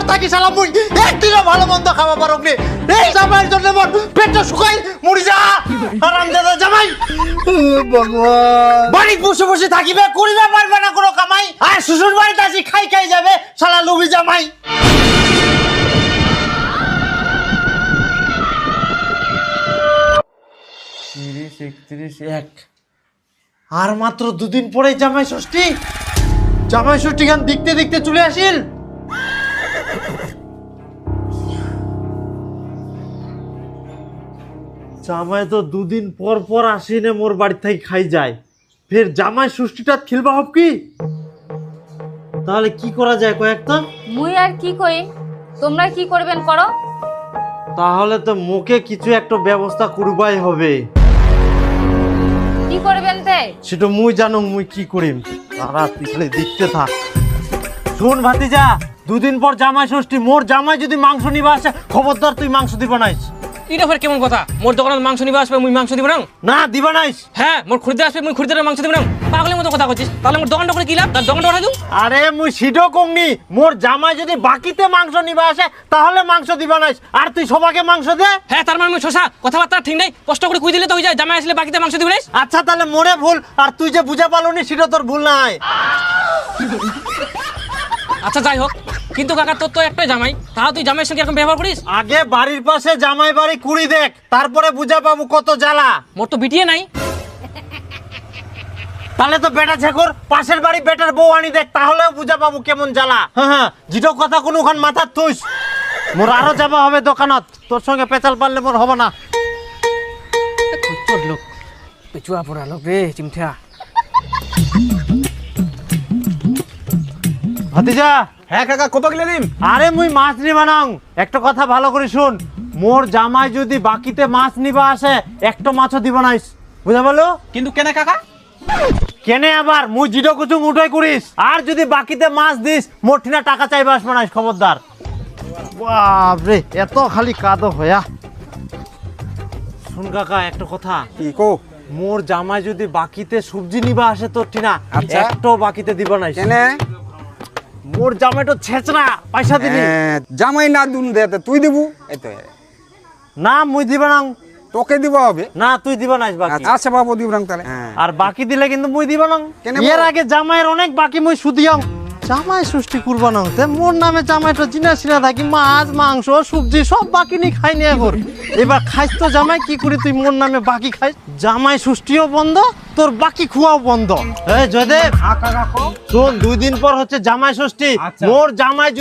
পর থাকি শালা মুই একদিনও ভালো মন্দ খাওয়া পারক নি। এই জামাইয়ের জন্য মোর পেটটা শুকাই মরি যা হারামজাদা জামাই। ভগবান বাড়ি বসে বসে থাকিবে, করিবে পারবে না কোনো কামাই, আর শ্বশুর বাড়িতে আসি খাই খাই যাবে শালা লুবি জামাই। 31 আর মাত্র দুদিন পরে জামাই ষষ্ঠী। জামাই ষষ্ঠী গান দেখতে দেখতে চলে আসিল। জামাই তো দুদিন পর পর আসিনে মোর বাড়ি থেকে খাই যায়, ফের জামাই ষষ্ঠীটা খেলবা হব কি? তাহলে কি করা যায় কয়েকটা? মুই আর কি কই, তোমরা কি করবেন করো। তাহলে তো মুখে কিছু একটা ব্যবস্থা করবাই হবে। কি করবেন তে? সেটা মুই জানো মুই কি করিম, তারা পিছলে দেখতে থাক। শোন ভাতিজা, দুদিন পর জামাই ষষ্ঠী, মোর জামাই যদি মাংস নিবা আসে খবরদার তুই মাংস দিবা নাইস। এটা ফের কেমন কথা? মোর দোকানত মাংস নিবা আসবে, মুই মাংস দিব না? না দিবা নাইস। হ্যাঁ, মোর খরিদ্দার আসবে, মুই খরিদ্দারের মাংস দিব না? পাগলের মতো কথা করছিস। তাহলে মোর দোকানটা করে কি লাভ? তার দোকানটা উঠাই দিও। আরে মুই সিডো কংনি, মোর জামাই যদি বাকিতে মাংস নিবা আসে তাহলে মাংস দিবা নাইস, আর তুই সবাকে মাংস দে। হ্যাঁ, তার মানে মুই শশা কথাবার্তা ঠিক নেই, কষ্ট করে কুই দিলে তো হয়ে যায়। জামাই আসলে বাকিতে মাংস দিব না? আচ্ছা তাহলে মোরে ভুল, আর তুই যে বুঝা পালনি সেটা তোর ভুল নাই। আচ্ছা যাই হোক, কিন্তু কাকা তোর তো একটাই জামাই, তাহলে তুই জামাইয়ের সঙ্গে এরকম ব্যবহার করিস? আগে বাড়ির পাশে জামাই বাড়ি কুড়ি দেখ, তারপরে বুঝা পাবো কত জ্বালা। মোর তো বিটিয়ে নাই। তাহলে তো বেটা ঝেকর পাশের বাড়ি বেটার বউ আনি দেখ, তাহলেও বুঝা পাবো কেমন জ্বালা। হ্যাঁ হ্যাঁ, যেটা কথা কোনোখান মাথার তুইস। মোর আরো যাবা হবে দোকানত, তোর সঙ্গে পেঁচাল পারলে মোর হবে না। খচ্চর লোক, পেচুয়া পড়া লোক রে চিমঠা। ভাতিজা। হ্যাঁ কাকা, কত কিলো দিন? আরে মুই মাছ নিবা নাও, একটা কথা ভালো করে শুন। মোর জামাই যদি বাকিতে মাছ নিবা আসে একটা মাছও দিব নাইস, বুঝা পারলো? কিন্তু কেন কাকা? কেনে আবার মুই জিডো কুচুং উঠাই করিস, আর যদি বাকিতে মাছ দিস মোর ঠিনা টাকা চাইবা আসবে নাইস, খবরদার। বাপরে এত খালি কাদো হয়া। শুন কাকা একটা কথা, কি কো? মোর জামাই যদি বাকিতে সবজি নিবা আসে তোর ঠিনা আচ্ছা। একটাও বাকিতে দিবা নাইস। কেনে? মোর জামাই তো ছেচরা, পয়সা দিবি জামাই না দুন দে তুই দিবু? এই তো না, মুই দিবা না। তোকে দিব হবে না তুই দিবা নাইস বাকি। আচ্ছা বাবু দিব রং তাহলে। আর বাকি দিলে কিন্তু মুই দিবা না। কেনে এর বল? আগে জামাইয়ের অনেক বাকি মুই সুদিয়াম। জামাই ষষ্ঠী করবা না, তে মোর নামে জামাইটা চিনা চিনা থাকি, মাছ মাংস সবজি সব বাকি নি খাই নিয়ে কর। এবার খাইস তো জামাই, কি করি তুই মোর নামে বাকি খাইস? জামাই ষষ্ঠীও বন্ধ, তোর বাকি খুয়াও বন্ধ। এই জয়দেব, শোন 2 দিন পর হচ্ছে জামাই ষষ্ঠী। আচ্ছা। মোর জামাই